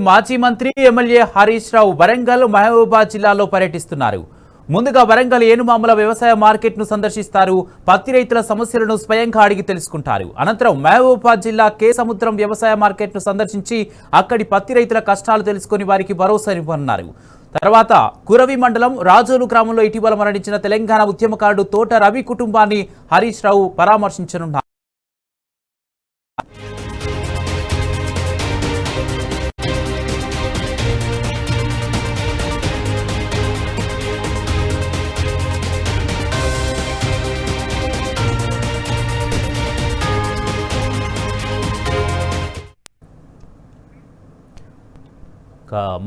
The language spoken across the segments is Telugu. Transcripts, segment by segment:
మాజీ మంత్రి ఎమ్మెల్యే హరీష్ రావు వరంగల్ మహబూబాబాద్ జిల్లాలో పర్యటిస్తున్నారు. ముందుగా వరంగల్ ఏనుమాముల వ్యవసాయ మార్కెట్ ను సందర్శిస్తారు. పత్తి రైతుల సమస్యలను స్వయంగా అడిగి తెలుసుకుంటారు. అనంతరం మహబూబాబాద్ జిల్లా కే సముద్రం వ్యవసాయ మార్కెట్ ను సందర్శించి అక్కడి పత్తి రైతుల కష్టాలు తెలుసుకుని వారికి భరోసా ఇవ్వనున్నారు. తర్వాత కురవి మండలం రాజోలు గ్రామంలో ఇటీవల మరణించిన తెలంగాణ ఉద్యమకారుడు తోట రవి కుటుంబాన్ని హరీష్ రావు పరామర్శించనున్నారు.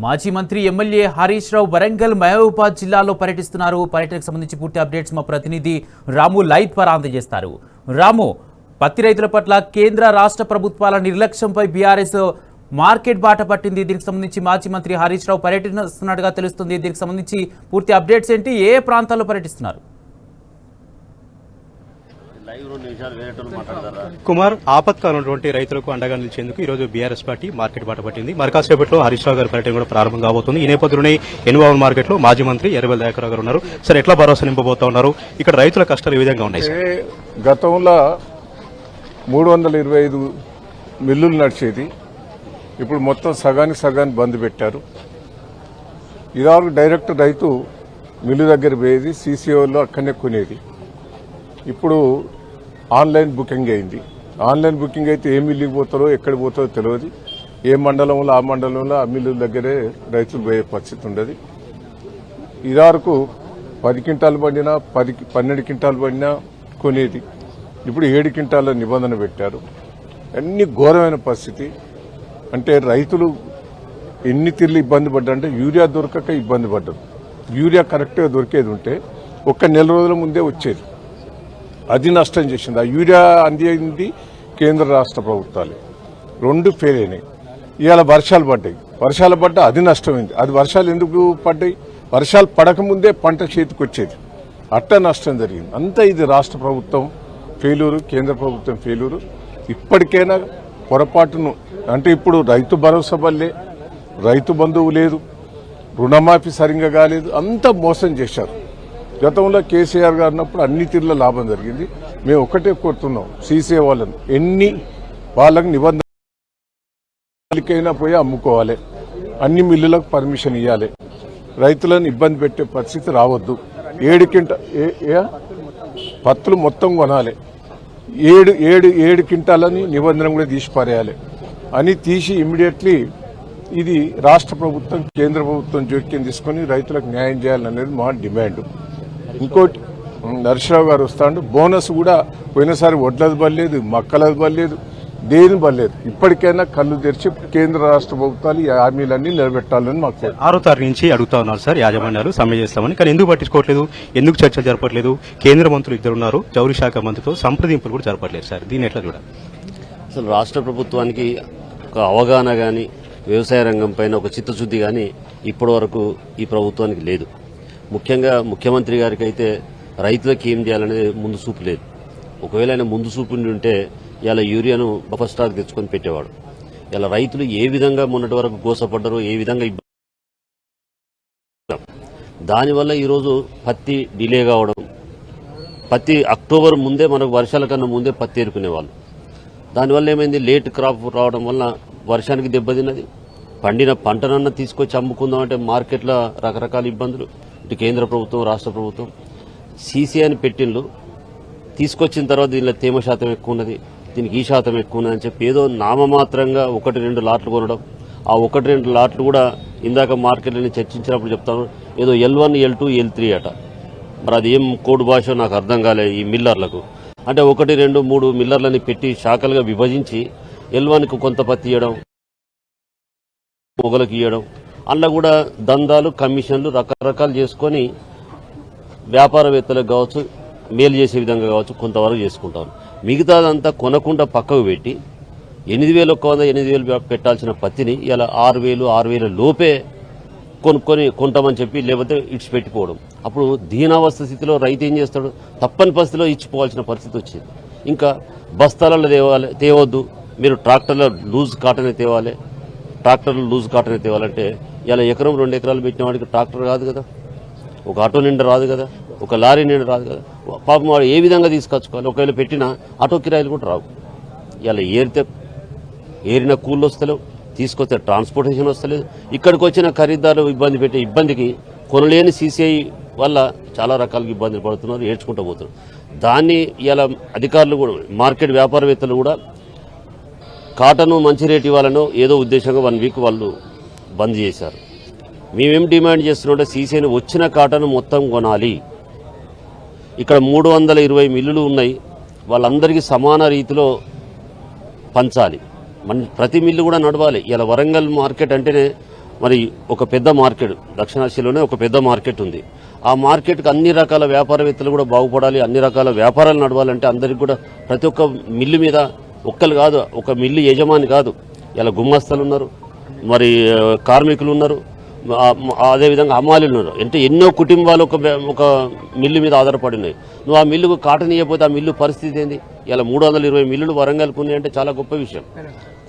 మాజీ మంత్రి ఎమ్మెల్యే హరీష్ రావు వరంగల్ మహబూబాబాద్ జిల్లాలో పర్యటిస్తున్నారు. పర్యటనకు సంబంధించి పూర్తి అప్డేట్స్ మా ప్రతినిధి రాము లైవ్ ద్వారా అందజేస్తారు. రాము, పత్తి రైతుల పట్ల కేంద్ర రాష్ట్ర ప్రభుత్వాల నిర్లక్ష్యంపై బీఆర్ఎస్ మార్కెట్ బాట పట్టింది. దీనికి సంబంధించి మాజీ మంత్రి హరీష్ రావు పర్యటిస్తున్నట్టుగా తెలుస్తుంది. దీనికి సంబంధించి పూర్తి అప్డేట్స్ ఏంటి? ఏ ప్రాంతాల్లో పర్యటిస్తున్నారు? కుమార్, ఆపత్కాలం ఉన్నటువంటి రైతులకు అండగా నిలిచేందుకు ఈ రోజు బీఆర్ఎస్ పార్టీ మార్కెట్ బాట పట్టింది. మరికాసేపట్లో హరీష్ రావు గారి పర్యటన కూడా ప్రారంభం కాబోతుంది. ఈ నేపథ్యంలోనే ఎన్వావల్ మార్కెట్ లో మాజీ మంత్రి ఎర్రబెల్లి దయాకర్ గారు ఉన్నారు. సార్, ఎట్లా భరోసా నింపబోతా ఉన్నారు? ఇక్కడ రైతుల కష్టాలు ఏ విధంగా ఉన్నాయి? గతంలో 325 మిల్లులు నడిచేది, ఇప్పుడు మొత్తం సగానికి బంద్ పెట్టారు. ఇదివరకు డైరెక్ట్ రైతు మిల్లు దగ్గర పోయేది, సీసీఓలో అక్కడనే కొనేది. ఇప్పుడు ఆన్లైన్ బుకింగ్ అయింది. ఆన్లైన్ బుకింగ్ అయితే ఏ మిల్లుకి పోతారో ఎక్కడ పోతారో తెలియదు. ఏ మండలంలో ఆ మండలంలో ఆ మిల్లుల దగ్గరే రైతులు పోయే పరిస్థితి ఉండదు. ఇదివరకు 10 క్వింటాలు పడినా 12 క్వింటాలు పడినా కొనేది, ఇప్పుడు 7 క్వింటాల నిబంధన పెట్టారు. అన్ని ఘోరమైన పరిస్థితి. అంటే రైతులు ఎన్ని తీర్లు ఇబ్బంది పడ్డారంటే యూరియా దొరకక ఇబ్బంది పడ్డారు. యూరియా కరెక్ట్గా దొరికేది ఉంటే ఒక్క నెల రోజుల ముందే వచ్చేది, అది నష్టం చేసింది. ఆ యూరియా అందింది కేంద్ర రాష్ట్ర ప్రభుత్వాలు, రెండు ఫెయిల్ అయినాయి. ఇవాళ వర్షాలు పడ్డా అది నష్టమైంది. అది వర్షాలు ఎందుకు పడ్డాయి? వర్షాలు పడకముందే పంట చేతికి వచ్చేది, అట్ట నష్టం జరిగింది. అంతా ఇది రాష్ట్ర ప్రభుత్వం ఫెయిల్యూరు, కేంద్ర ప్రభుత్వం ఫెయిల్యూరు. ఇప్పటికైనా పొరపాటును, అంటే ఇప్పుడు రైతు భరోసా వల్లే, రైతు బంధువు లేదు, రుణమాఫీ సరిగ్గా కాలేదు, అంతా మోసం చేశారు. గతంలో కేసీఆర్ గారు ఉన్నప్పుడు అన్ని తీరుల లాభం జరిగింది. మేము ఒకటే కోరుతున్నాం, సీసీఏ వాళ్ళని ఎన్ని వాళ్ళకి నిబంధనలకైనా పోయి అమ్ముకోవాలి, అన్ని మిల్లులకు పర్మిషన్ ఇవ్వాలి, రైతులను ఇబ్బంది పెట్టే పరిస్థితి రావద్దు. 7 పత్తులు మొత్తం కొనాలి, 7 క్వింటాలని నిబంధన కూడా తీసి పారేయాలి అని తీసి ఇమ్మీడియట్లీ ఇది రాష్ట్ర ప్రభుత్వం కేంద్ర ప్రభుత్వం జోక్యం తీసుకుని రైతులకు న్యాయం చేయాలనేది మా డిమాండ్. ఇంకోటి, నరసింహరావు గారు వస్తాడు, బోనస్ కూడా పోయినసారి వడ్లది పడలేదు, మక్కలది పడలేదు, దేని పడలేదు. ఇప్పటికైనా కళ్ళు తెరిచి కేంద్ర రాష్ట్ర ప్రభుత్వాలు ఈ హామీలన్నీ నిలబెట్టాలని మాకు 6వ తారీఖు నుంచి అడుగుతా ఉన్నారు సార్, యాజమాన్యాలు సమ్మె చేస్తామని. కానీ ఎందుకు పట్టించుకోవట్లేదు? ఎందుకు చర్చలు జరపట్లేదు? కేంద్ర మంత్రులు 2 ఉన్నారు, జౌళి శాఖ మంత్రితో సంప్రదింపులు కూడా జరపట్లేదు సార్, దీన్ని ఎట్లా చూడాలి? అసలు రాష్ట్ర ప్రభుత్వానికి ఒక అవగాహన కానీ, వ్యవసాయ రంగం పైన ఒక చిత్తశుద్ధి కానీ ఇప్పటి వరకు ఈ ప్రభుత్వానికి లేదు. ముఖ్యంగా ముఖ్యమంత్రి గారికి అయితే రైతులకు ఏం చేయాలనేది ముందు చూపు లేదు. ఒకవేళ ఆయన ముందు చూపు ఉంటే ఇలా యూరియాను బఫర్ స్టాక్ తెచ్చుకొని పెట్టేవాడు. ఇలా రైతులు ఏ విధంగా మొన్నటి వరకు గోసపడ్డారో, ఏ విధంగా దానివల్ల ఈరోజు పత్తి డిలే కావడం, పత్తి అక్టోబర్ ముందే మనకు వర్షాల కన్నా ముందే పత్తి ఏరుకునేవాళ్ళు. దానివల్ల ఏమైంది, లేట్ క్రాప్ రావడం వల్ల వర్షానికి దెబ్బతిన్నది. పండిన పంటనన్నా తీసుకొచ్చి అమ్ముకుందామంటే మార్కెట్లో రకరకాల ఇబ్బందులు. ఇటు కేంద్ర ప్రభుత్వం, రాష్ట్ర ప్రభుత్వం సీసీ అని పెట్టిండ్లు, తీసుకొచ్చిన తర్వాత దీనిలో తేమ శాతం ఎక్కువ ఉన్నది, దీనికి ఈ శాతం ఎక్కువ ఉన్నదని చెప్పి ఏదో నామమాత్రంగా 1-2 లాట్లు కొనడం. ఆ 1-2 లాట్లు కూడా ఇందాక మార్కెట్లని చర్చించినప్పుడు చెప్తాను, ఏదో L1, L2, L3 అట. మరి అది ఏం కోడ్ భాష నాకు అర్థం కాలేదు ఈ మిల్లర్లకు. అంటే 1, 2, 3 మిల్లర్లని పెట్టి శాఖలుగా విభజించి L1కు కొంత పత్తి ఇవ్వడం, మొగలకు ఇవ్వడం, అందులో కూడా దందాలు, కమిషన్లు రకరకాలు చేసుకొని వ్యాపారవేత్తలకు కావచ్చు, మేలు చేసే విధంగా కావచ్చు కొంతవరకు చేసుకుంటారు. మిగతాదంతా కొనకుండా పక్కకు పెట్టి 8,100 పెట్టాల్సిన పత్తిని ఇలా 6,000 లోపే కొంటామని చెప్పి లేకపోతే ఇడిచిపెట్టిపోవడం. అప్పుడు దీనావస్థ స్థితిలో రైతు ఏం చేస్తాడు? తప్పని పరిస్థితిలో ఇచ్చిపోవాల్సిన పరిస్థితి వచ్చింది. ఇంకా బస్తాలలో తేవద్దు, మీరు ట్రాక్టర్లో లూజ్ కాటనే తేవాలి, ట్రాక్టర్లు లూజ్ కాటన్ తేవాలంటే ఇలా ఎకరం 2 ఎకరాలు పెట్టిన వాడికి ట్రాక్టర్ రాదు కదా, ఒక ఆటో నిండా రాదు కదా, ఒక లారీ నిండా రాదు కదా. పాపం వాడు ఏ విధంగా తీసుకొచ్చుకోవాలి? ఒకవేళ పెట్టిన ఆటో కిరాయిలు కూడా రావు. ఇలా ఏరిన కూళ్ళు వస్తలేవు, తీసుకొస్తే ట్రాన్స్పోర్టేషన్ వస్తలేదు. ఇక్కడికి వచ్చిన ఖరీదారులు ఇబ్బంది పెట్టే ఇబ్బందికి కొనలేని సీసీఐ వల్ల చాలా రకాలుగా ఇబ్బందులు పడుతున్నారు, ఏడ్చుకుంటూ పోతున్నారు. దాన్ని ఇలా అధికారులు కూడా, మార్కెట్ వ్యాపారవేత్తలు కూడా కాటను మంచి రేటు ఇవ్వాలనో ఏదో ఉద్దేశంగా 1 వీక్ వాళ్ళు బంద్ చేశారు. మేమేం డిమాండ్ చేస్తున్నామంటే సీసీఐని వచ్చిన కాటను మొత్తం కొనాలి. ఇక్కడ 320 మిల్లులు ఉన్నాయి, వాళ్ళందరికీ సమాన రీతిలో పంచాలి. ప్రతి మిల్లు కూడా నడవాలి. ఇలా వరంగల్ మార్కెట్ అంటేనే మరి ఒక పెద్ద మార్కెట్, దక్షిణాసియాలోనే ఒక పెద్ద మార్కెట్ ఉంది. ఆ మార్కెట్కి అన్ని రకాల వ్యాపారవేత్తలు కూడా బాగుపడాలి, అన్ని రకాల వ్యాపారాలు నడవాలంటే అందరికి కూడా ప్రతి ఒక్క మిల్లు మీద ఒక్కరు కాదు, ఒక మిల్లు యజమాని కాదు, ఇలా గుమ్మస్తలు ఉన్నారు, మరి కార్మికులు ఉన్నారు, అదేవిధంగా హమాలీలు ఉన్నారు. అంటే ఎన్నో కుటుంబాలు ఒక మిల్లు మీద ఆధారపడి ఉన్నాయి. నువ్వు ఆ మిల్లుకు కాటన్ ఇవ్వకపోతే ఆ మిల్లు పరిస్థితి ఏంది? ఇలా 320 మిల్లులు వరంగల్కు ఉన్నాయి అంటే చాలా గొప్ప విషయం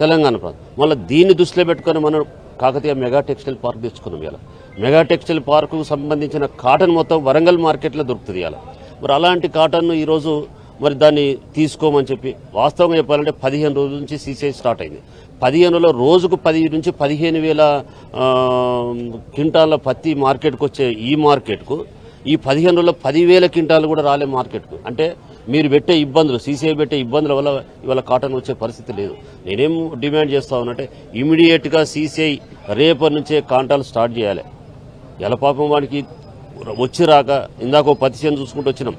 తెలంగాణ ప్రాంతం. మళ్ళీ దీన్ని దృష్టిలో పెట్టుకొని మనం కాకతీయ మెగా టెక్స్టైల్ పార్క్ తెచ్చుకున్నాం. ఇలా మెగా టెక్స్టైల్ పార్కుకు సంబంధించిన కాటన్ మొత్తం వరంగల్ మార్కెట్లో దొరుకుతుంది. ఇలా మరి అలాంటి కాటన్ను ఈరోజు మరి దాన్ని తీసుకోమని చెప్పి, వాస్తవంగా చెప్పాలంటే 15 రోజుల నుంచి సీసీఐ స్టార్ట్ అయింది. 15లో రోజుకు 10 నుంచి 15,000 క్వింటాల పత్తి మార్కెట్కు వచ్చే ఈ మార్కెట్కు ఈ 15లో 10,000 క్వింటాలు కూడా రాలే మార్కెట్కు. అంటే మీరు పెట్టే ఇబ్బందులు, సీసీఐ పెట్టే ఇబ్బందుల వల్ల ఇవాళ కాటన్ వచ్చే పరిస్థితి లేదు. నేనేం డిమాండ్ చేస్తా ఉన్నానంటే ఇమీడియట్గా సీసీఐ రేపటి నుంచే కాంటాలు స్టార్ట్ చేయాలి. ఎలా పాపం వాడికి వచ్చి రాక ఇందాక పత్తి చేను చూసుకుంటూ వచ్చినాం,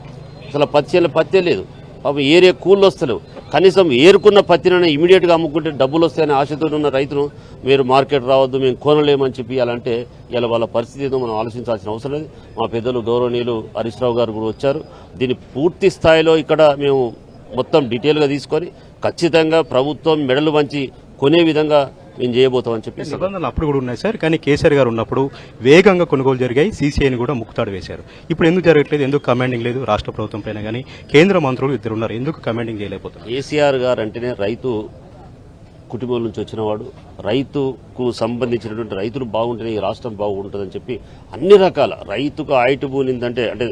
అసలు పత్తి చేనులో పత్తే లేదు, పాపం ఏరియా కూళ్ళు వస్తలేవు. కనీసం ఏరుకున్న పత్తిని ఇమీడియట్గా అమ్ముకుంటే డబ్బులు వస్తాయనే ఆశతో ఉన్న రైతును మీరు మార్కెట్ రావద్దు, మేము కొనలేమని చెప్పి అలాంటే ఇలా వాళ్ళ పరిస్థితి ఏదో మనం ఆలోచించాల్సిన అవసరం లేదు. మా పెద్దలు గౌరవనీయులు హరీష్ రావు గారు కూడా వచ్చారు. దీన్ని పూర్తి స్థాయిలో ఇక్కడ మేము మొత్తం డీటెయిల్గా తీసుకొని ఖచ్చితంగా ప్రభుత్వం మెడలు వంచి కొనే విధంగా మేము చేయబోతామని చెప్పి నిబంధనలు అప్పుడు కూడా ఉన్నాయి సార్. కానీ కేసీఆర్ గారు ఉన్నప్పుడు వేగంగా కొనుగోలు జరిగాయి, సీసీఐని కూడా ముక్తాడు వేశారు. ఇప్పుడు ఎందుకు జరగట్లేదు? ఎందుకు కమాండింగ్ లేదు రాష్ట్ర ప్రభుత్వం పైన? కానీ కేంద్ర మంత్రులు 2 ఉన్నారు, ఎందుకు కమాండింగ్ చేయలేకపోతున్నారు? కేసీఆర్ గారు అంటేనే రైతు కుటుంబం నుంచి వచ్చినవాడు, రైతుకు సంబంధించినటువంటి రైతులు బాగుంటేనే ఈ రాష్ట్రం బాగుంటుందని చెప్పి అన్ని రకాల రైతుకు ఆయటి పూనిందంటే అంటే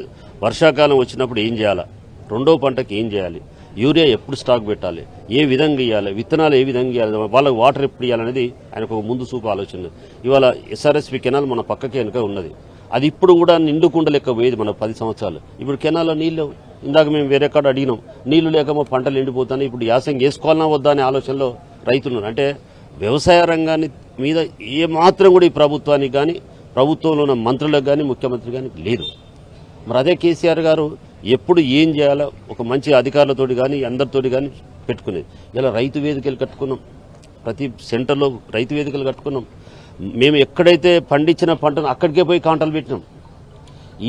వర్షాకాలం వచ్చినప్పుడు ఏం చేయాలా, రెండో పంటకి ఏం చేయాలి, యూరియా ఎప్పుడు స్టాక్ పెట్టాలి, ఏ విధంగా ఇవ్వాలి, విత్తనాలు ఏ విధంగా ఇవ్వాలి, వాళ్ళకి వాటర్ ఎప్పుడు ఇవ్వాలనేది ఆయనకు ఒక ముందు చూపు ఆలోచన. ఇవాళ ఎస్ఆర్ఎస్పి కెనాల్ మన పక్కకి వెనుక ఉన్నది, అది ఇప్పుడు కూడా నిండుకుండ లెక్క పోయేది మన 10 సంవత్సరాలు. ఇప్పుడు కెనాల్లో నీళ్ళు, ఇందాక మేము వేరే కాడ అడిగినాం, నీళ్లు లేక మా పంటలు ఎండిపోతాయి. ఇప్పుడు యాసంగి వేసుకోవాలన్నా వద్దా అనే ఆలోచనలో రైతులు. అంటే వ్యవసాయ రంగాన్ని మీద ఏ మాత్రం కూడా ఈ ప్రభుత్వానికి కానీ ప్రభుత్వంలో ఉన్న మంత్రులకు కానీ ముఖ్యమంత్రి కానీ లేదు. మరి అదే కేసీఆర్ గారు ఎప్పుడు ఏం చేయాలో ఒక మంచి అధికారులతోటి కానీ అందరితోటి కానీ పెట్టుకునేది. ఇలా రైతు వేదికలు కట్టుకున్నాం, ప్రతి సెంటర్లో రైతు వేదికలు కట్టుకున్నాం. మేము ఎక్కడైతే పండించిన పంటను అక్కడికే పోయి కాంటాలు పెట్టినాం.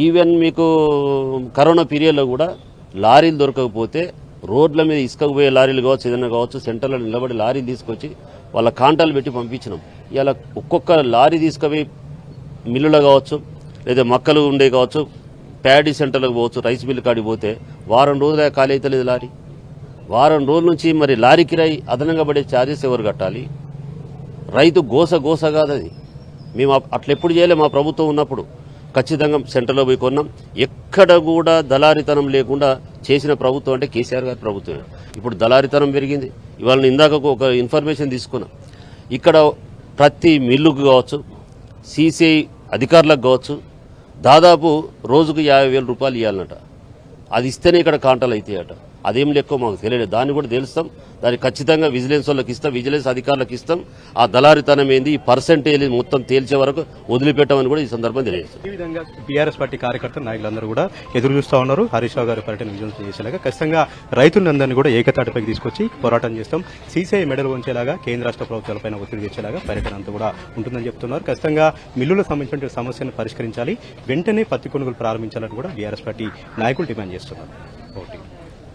ఈవెన్ మీకు కరోనా పీరియడ్లో కూడా లారీలు దొరకకపోతే రోడ్ల మీద ఇసుకకు పోయే లారీలు కావచ్చు, ఏదైనా కావచ్చు, సెంటర్లో నిలబడి లారీలు తీసుకొచ్చి వాళ్ళ కాంటాలు పెట్టి పంపించినాం. ఇలా ఒక్కొక్క లారీ తీసుకుపోయి మిల్లులో కావచ్చు, లేదా మక్కలు ఉండే కావచ్చు, ప్యాడీ సెంటర్లకు పోవచ్చు, రైస్ మిల్లు కాడికి పోతే వారం రోజులే ఖాళీ అయితే లేదు లారీ. వారం రోజుల నుంచి మరి లారీ కిరాయి అదనంగా పడే ఛార్జెస్ ఎవరు కట్టాలి? రైతు గోస కాదు అది. మేము అట్లా ఎప్పుడు చేయలే మా ప్రభుత్వం ఉన్నప్పుడు. ఖచ్చితంగా సెంటర్లో పోయి కొన్నాం. ఎక్కడ కూడా దళారితనం లేకుండా చేసిన ప్రభుత్వం అంటే కేసీఆర్ గారి ప్రభుత్వమే. ఇప్పుడు దళారితనం పెరిగింది. ఇవాళ ఇందాక ఒక ఇన్ఫర్మేషన్ తీసుకున్నాం, ఇక్కడ ప్రతి మిల్లుకు కావచ్చు, సీసీఐ అధికారులకు కావచ్చు, దాదాపు రోజుకు 50,000 రూపాయలు ఇవ్వాలన్నట. అది ఇస్తేనే ఇక్కడ కాంటాలు అవుతాయట. అదేం లెక్కో మాకు తెలియదు, దాన్ని కూడా తెలుస్తాం. దాన్ని ఖచ్చితంగా విజిలెన్స్ వాళ్ళకి ఇస్తాం, విజిలెన్స్ అధికారులకు ఇస్తాం. ఆ దళారితనం ఏంది, ఈ పర్సెంటేజ్ మొత్తం తేల్చే వరకు వదిలిపెట్టమని కూడా ఈ సందర్భం తెలియజేస్తాం. ఈ విధంగా బీఆర్ఎస్ పార్టీ కార్యకర్తలు నాయకులందరూ కూడా ఎదురు చూస్తూ ఉన్నారు హరీష్ రావు గారి పర్యటన విజయం చేసేలాగా. ఖచ్చితంగా రైతులందరినీ కూడా ఏకతాటిపైకి తీసుకొచ్చి పోరాటం చేస్తాం, సీసీఐ మెడలు ఉంచేలాగా, కేంద్ర రాష్ట్ర ప్రభుత్వాలపైన ఒత్తిడి తెచ్చేలాగా పర్యటన అంతా కూడా ఉంటుందని చెప్తున్నారు. ఖచ్చితంగా మిల్లులకు సంబంధించిన సమస్యను పరిష్కరించాలి, వెంటనే పత్తి కొనుగోలు ప్రారంభించాలని కూడా బీఆర్ఎస్ పార్టీ నాయకులు డిమాండ్ చేస్తున్నారు.